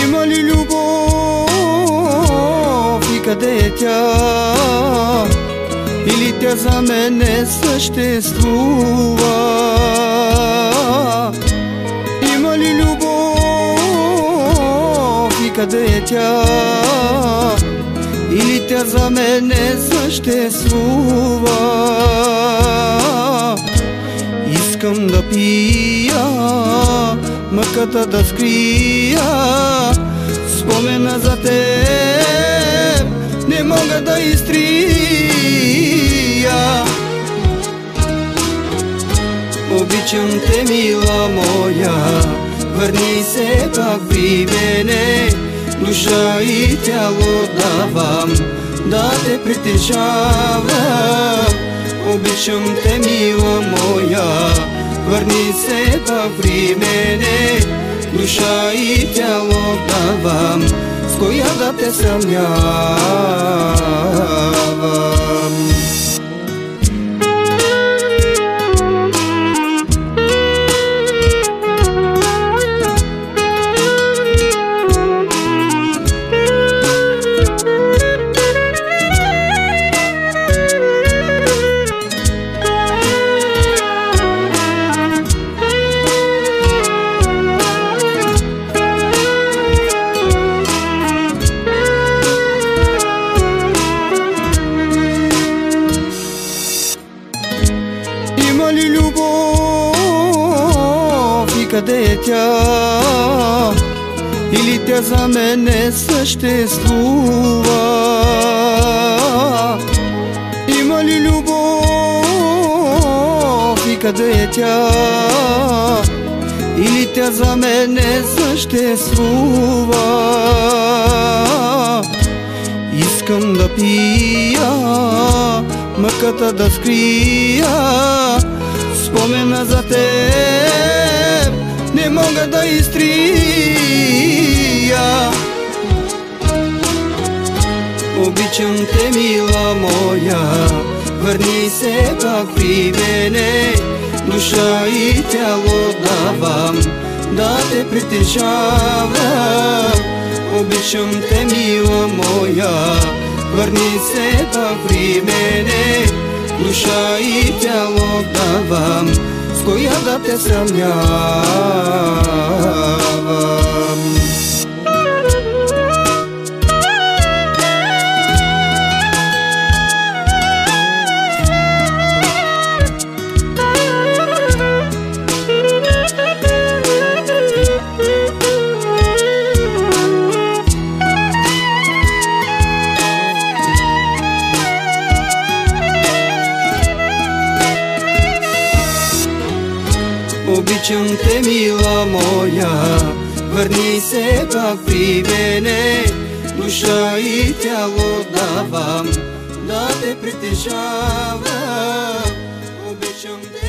Има ли любов и къде е тя? Или тя за мен не съществува? Има ли любов и къде е тя? Или тя за мен не съществува? Искам да пия, мъката да скрия, спомена за теб не мога да изтрия. Обичам те, мила моя, върни се пак при мене. Душа и тяло давам да те притежавам. Обичам те, мила моя, върни се пак при мене. Душа и тяло давам, с коя да те съмнявам. Има ли любов и къде е тя? Или тя за мен не съществува? Има ли любов и къде е тя? Или тя за мен не съществува? Искам да пия, мъката да скрия, спомена за теб не мога да изтрия. Обичам те, мила моя, върни се пак при мене. Душа и тяло давам да те притежавам. Обичам те, мила моя, върни се пак при мене. Душа и тяло давам, с коя да те съмнявам. Обичам те, мила моя, върни се пак при мене. Душа и тяло давам да те притежавам. Обичам те.